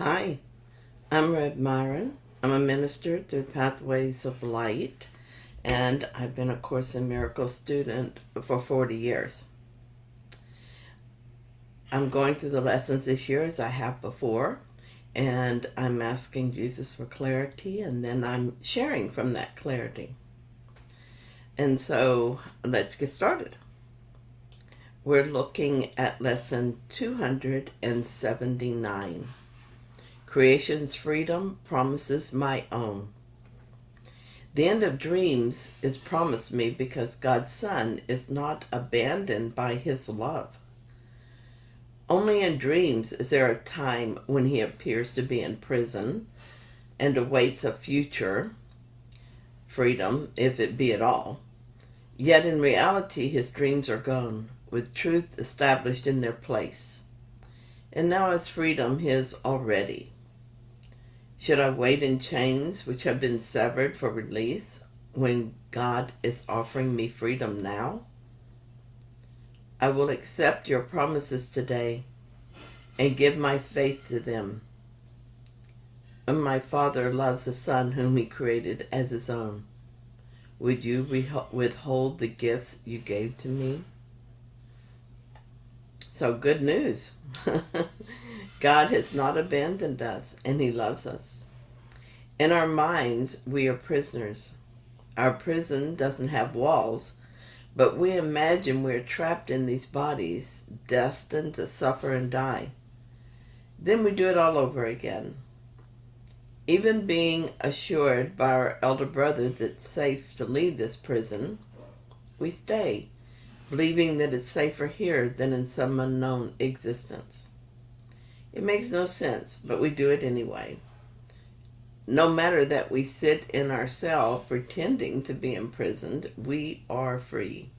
Hi, I'm Reb Myron. I'm a minister through Pathways of Light, and I've been a Course in Miracles student for 40 years. I'm going through the lessons this year as I have before, and I'm asking Jesus for clarity, and then I'm sharing from that clarity. And so let's get started. We're looking at lesson 279. Creation's freedom promises my own. The end of dreams is promised me because God's Son is not abandoned by his love. Only in dreams is there a time when he appears to be in prison and awaits a future freedom, if it be at all. Yet in reality his dreams are gone, with truth established in their place. And now is freedom his already. Should I wait in chains which have been severed for release when God is offering me freedom now? I will accept your promises today and give my faith to them. And my Father loves the Son whom he created as his own. Would you withhold the gifts you gave to me? So good news. God has not abandoned us, and he loves us. In our minds, we are prisoners. Our prison doesn't have walls, but we imagine we're trapped in these bodies, destined to suffer and die. Then we do it all over again. Even being assured by our elder brother that it's safe to leave this prison, we stay, believing that it's safer here than in some unknown existence. It makes no sense, but we do it anyway. No matter that we sit in our cell pretending to be imprisoned, we are free.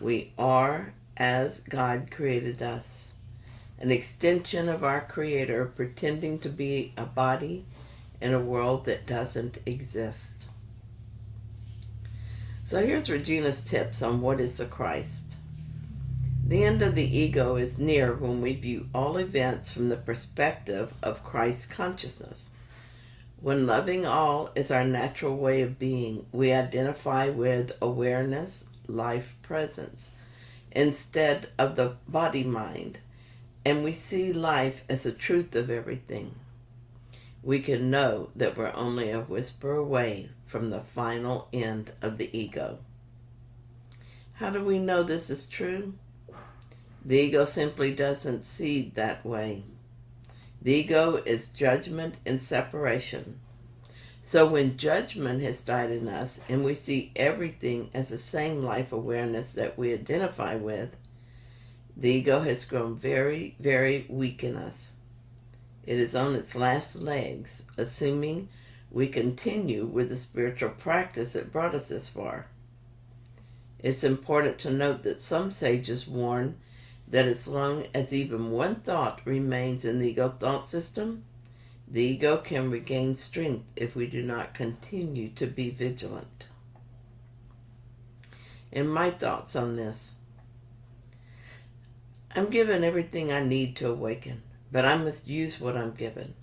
We are as God created us, an extension of our Creator pretending to be a body in a world that doesn't exist. So here's Regina's tips on what is the Christ. The end of the ego is near when we view all events from the perspective of Christ's consciousness. When loving all is our natural way of being, we identify with awareness, life presence, instead of the body-mind, and we see life as the truth of everything. We can know that we're only a whisper away from the final end of the ego. How do we know this is true? The ego simply doesn't see that way. The ego is judgment and separation. So when judgment has died in us and we see everything as the same life awareness that we identify with, the ego has grown very, very weak in us. It is on its last legs, assuming we continue with the spiritual practice that brought us this far. It's important to note that some sages warn that as long as even one thought remains in the ego thought system, the ego can regain strength if we do not continue to be vigilant. And my thoughts on this. I'm given everything I need to awaken, but I must use what I'm given.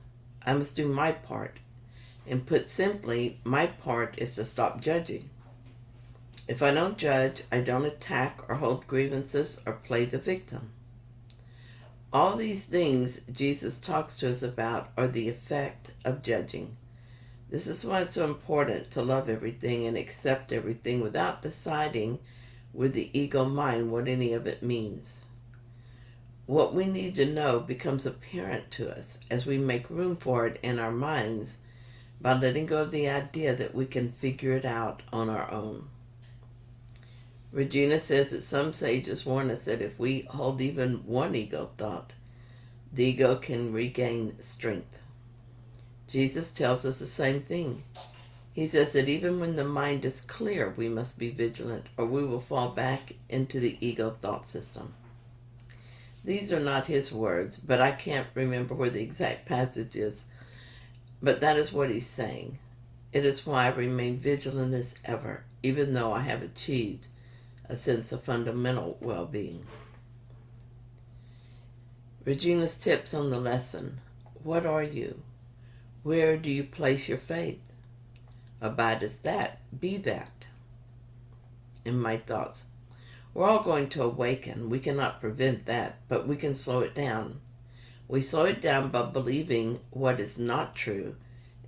I must do my part. And put simply, my part is to stop judging. If I don't judge, I don't attack or hold grievances or play the victim. All these things Jesus talks to us about are the effect of judging. This is why it's so important to love everything and accept everything without deciding with the ego mind what any of it means. What we need to know becomes apparent to us as we make room for it in our minds by letting go of the idea that we can figure it out on our own. Regina says that some sages warn us that if we hold even one ego thought, the ego can regain strength. Jesus tells us the same thing. He says that even when the mind is clear, we must be vigilant, or we will fall back into the ego thought system. These are not his words, but I can't remember where the exact passage is, but that is what he's saying. It is why I remain vigilant as ever, even though I have achieved a sense of fundamental well-being. Regina's tips on the lesson. What are you? Where do you place your faith? Abide as that, be that. In my thoughts, we're all going to awaken. We cannot prevent that, but we can slow it down. We slow it down by believing what is not true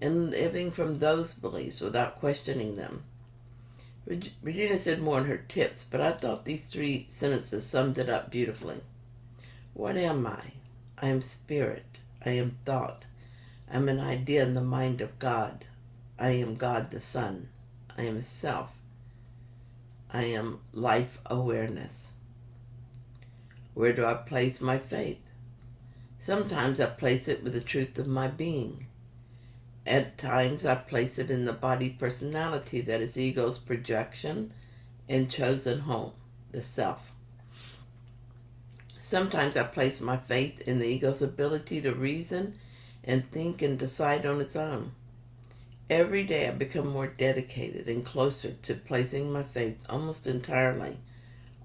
and living from those beliefs without questioning them. Regina said more in her tips, but I thought these 3 sentences summed it up beautifully. What am I? I am spirit. I am thought. I am an idea in the mind of God. I am God the Son. I am self. I am life awareness. Where do I place my faith? Sometimes I place it with the truth of my being. At times I place it in the body personality that is ego's projection and chosen home, the self. Sometimes I place my faith in the ego's ability to reason and think and decide on its own. Every day I become more dedicated and closer to placing my faith almost entirely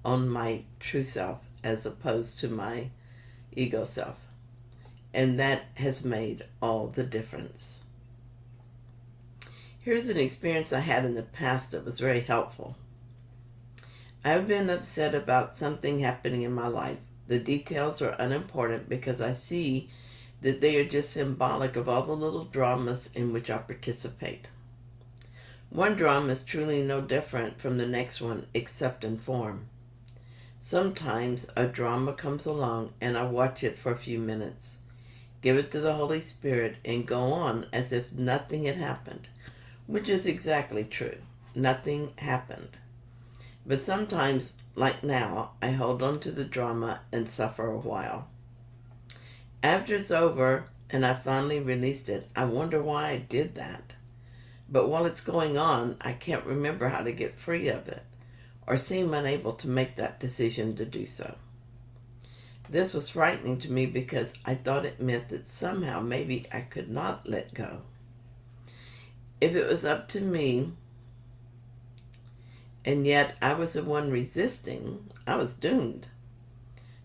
on my true self as opposed to my ego self. And that has made all the difference. Here's an experience I had in the past that was very helpful. I've been upset about something happening in my life. The details are unimportant because I see that they are just symbolic of all the little dramas in which I participate. One drama is truly no different from the next one except in form. Sometimes a drama comes along and I watch it for a few minutes, give it to the Holy Spirit, and go on as if nothing had happened. Which is exactly true. Nothing happened. But sometimes, like now, I hold on to the drama and suffer a while. After it's over and I finally released it, I wonder why I did that. But while it's going on, I can't remember how to get free of it, or seem unable to make that decision to do so. This was frightening to me because I thought it meant that somehow maybe I could not let go. If it was up to me, and yet I was the one resisting, I was doomed.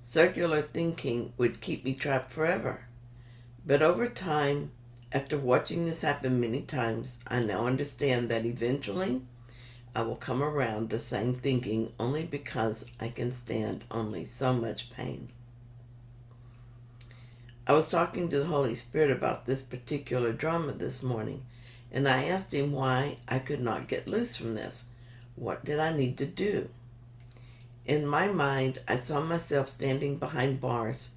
Circular thinking would keep me trapped forever. But over time, after watching this happen many times, I now understand that eventually I will come around to sane thinking only because I can stand only so much pain. I was talking to the Holy Spirit about this particular drama this morning, and I asked him why I could not get loose from this. What did I need to do? In my mind, I saw myself standing behind bars,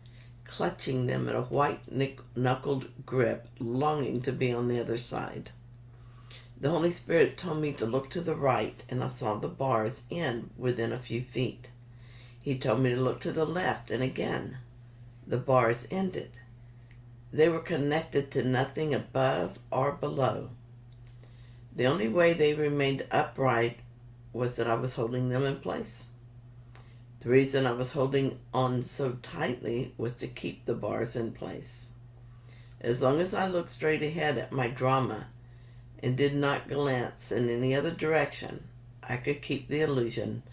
clutching them in a white-knuckled grip, longing to be on the other side. The Holy Spirit told me to look to the right, and I saw the bars end within a few feet. He told me to look to the left, and again, the bars ended. They were connected to nothing above or below. The only way they remained upright was that I was holding them in place. The reason I was holding on so tightly was to keep the bars in place. As long as I looked straight ahead at my drama and did not glance in any other direction, I could keep the illusion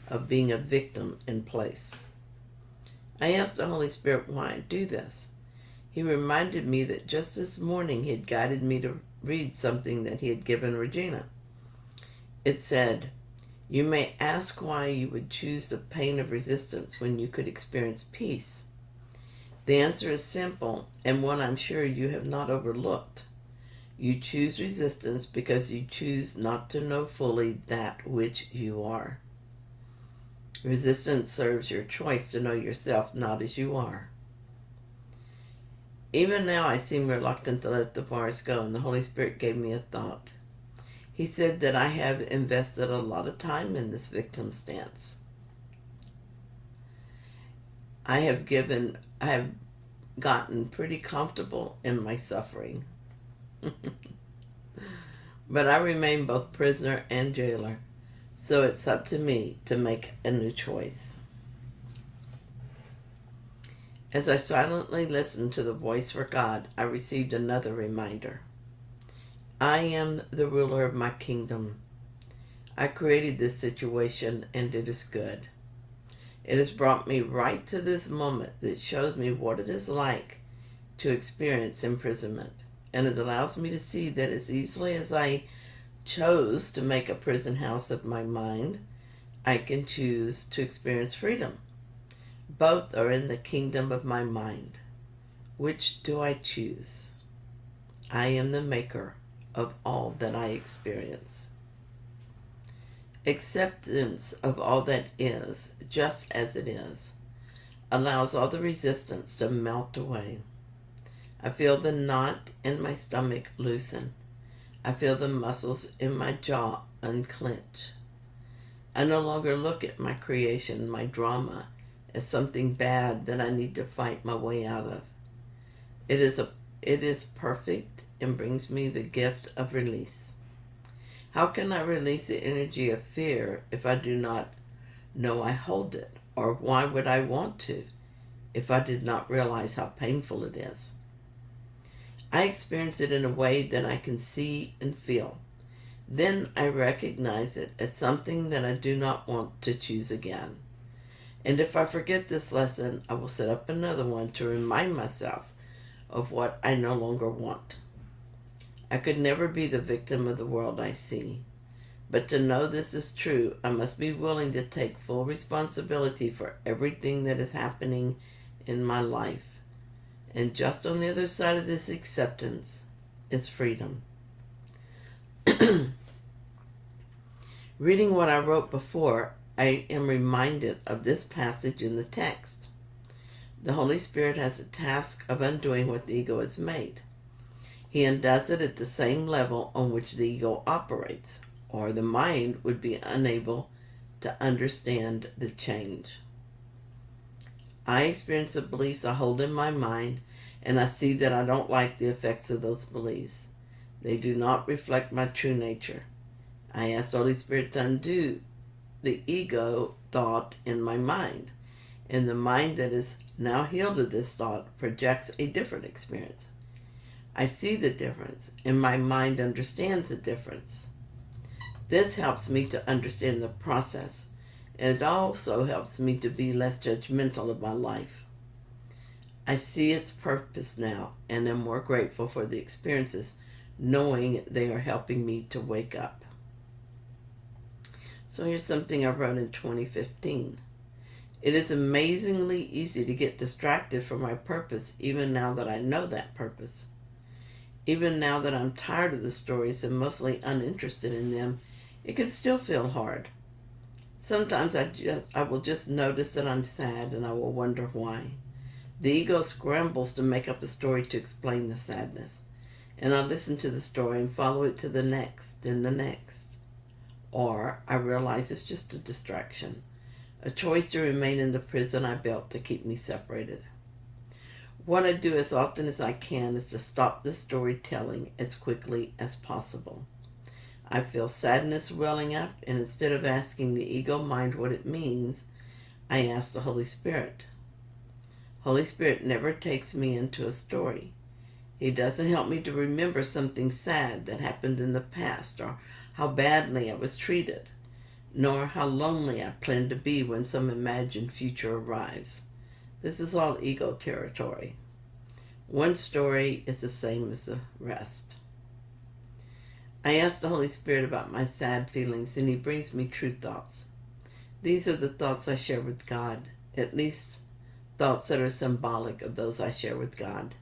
of being a victim in place. I asked the Holy Spirit why I do this. He reminded me that just this morning he had guided me to read something that he had given Regina. It said, "You may ask why you would choose the pain of resistance when you could experience peace. The answer is simple, and one I'm sure you have not overlooked. You choose resistance because you choose not to know fully that which you are. Resistance serves your choice to know yourself not as you are." Even now I seem reluctant to let the bars go, and the Holy Spirit gave me a thought. He said that I have invested a lot of time in this victim stance. I have gotten pretty comfortable in my suffering. But I remain both prisoner and jailer, so it's up to me to make a new choice. As I silently listened to the voice for God, I received another reminder. I am the ruler of my kingdom. I created this situation, and it is good. It has brought me right to this moment that shows me what it is like to experience imprisonment, and it allows me to see that as easily as I chose to make a prison house of my mind, I can choose to experience freedom. Both are in the kingdom of my mind. Which do I choose? I am the maker of all that I experience. Acceptance of all that is, just as it is, allows all the resistance to melt away. I feel the knot in my stomach loosen. I feel the muscles in my jaw unclench. I no longer look at my creation, my drama, as something bad that I need to fight my way out of. It is perfect and brings me the gift of release. How can I release the energy of fear if I do not know I hold it? Or why would I want to if I did not realize how painful it is? I experience it in a way that I can see and feel. Then I recognize it as something that I do not want to choose again. And if I forget this lesson, I will set up another one to remind myself of what I no longer want. I could never be the victim of the world I see. But to know this is true, I must be willing to take full responsibility for everything that is happening in my life. And just on the other side of this acceptance is freedom. Reading what I wrote before, I am reminded of this passage in the text. The Holy Spirit has a task of undoing what the ego has made. He undoes it at the same level on which the ego operates, or the mind would be unable to understand the change. I experience the beliefs I hold in my mind, and I see that I don't like the effects of those beliefs. They do not reflect my true nature. I ask the Holy Spirit to undo the ego thought in my mind, and the mind that is now healed of this thought projects a different experience. I see the difference, and my mind understands the difference. This helps me to understand the process, and it also helps me to be less judgmental of my life. I see its purpose now, and am more grateful for the experiences, knowing they are helping me to wake up. So here's something I wrote in 2015. It is amazingly easy to get distracted from my purpose, even now that I know that purpose. Even now that I'm tired of the stories and mostly uninterested in them, it can still feel hard. Sometimes I will just notice that I'm sad, and I will wonder why. The ego scrambles to make up a story to explain the sadness, and I listen to the story and follow it to the next and the next. Or I realize it's just a distraction, a choice to remain in the prison I built to keep me separated. What I do as often as I can is to stop the storytelling as quickly as possible. I feel sadness welling up, and instead of asking the ego mind what it means, I ask the Holy Spirit. Holy Spirit never takes me into a story. He doesn't help me to remember something sad that happened in the past, or how badly I was treated, nor how lonely I plan to be when some imagined future arrives. This is all ego territory. One story is the same as the rest. I ask the Holy Spirit about my sad feelings, and He brings me true thoughts. These are the thoughts I share with God, at least thoughts that are symbolic of those I share with God.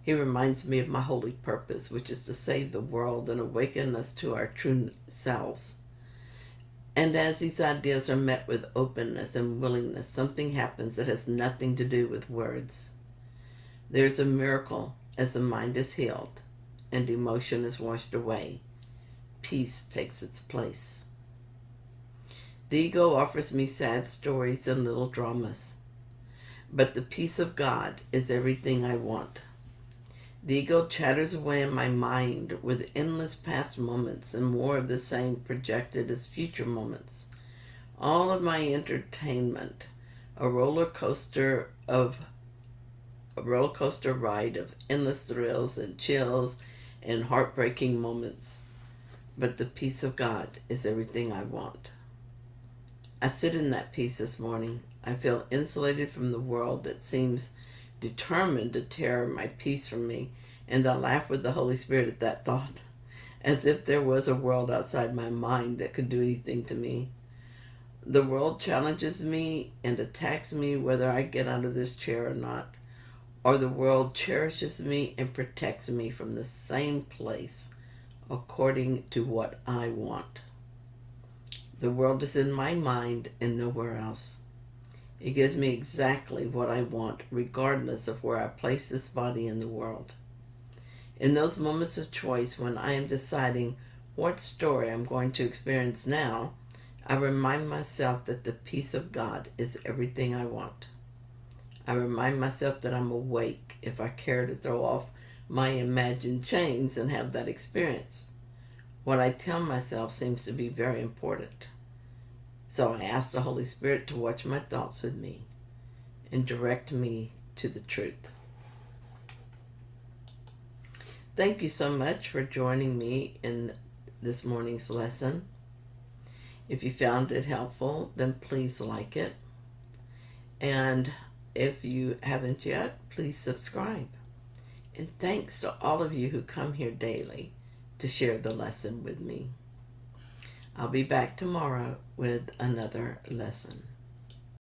He reminds me of my holy purpose, which is to save the world and awaken us to our true selves. And as these ideas are met with openness and willingness, something happens that has nothing to do with words. There's a miracle as the mind is healed and emotion is washed away. Peace takes its place. The ego offers me sad stories and little dramas, but the peace of God is everything I want. The ego chatters away in my mind with endless past moments and more of the same projected as future moments. All of my entertainment, a roller coaster ride of endless thrills and chills and heartbreaking moments. But the peace of God is everything I want. I sit in that peace this morning. I feel insulated from the world that seems determined to tear my peace from me, and I laughed with the Holy Spirit at that thought, as if there was a world outside my mind that could do anything to me. The world challenges me and attacks me whether I get out of this chair or not, or the world cherishes me and protects me from the same place according to what I want. The world is in my mind and nowhere else. It gives me exactly what I want, regardless of where I place this body in the world. In those moments of choice when I am deciding what story I'm going to experience now, I remind myself that the peace of God is everything I want. I remind myself that I'm awake if I care to throw off my imagined chains and have that experience. What I tell myself seems to be very important. So I ask the Holy Spirit to watch my thoughts with me and direct me to the truth. Thank you so much for joining me in this morning's lesson. If you found it helpful, then please like it. And if you haven't yet, please subscribe. And thanks to all of you who come here daily to share the lesson with me. I'll be back tomorrow with another lesson.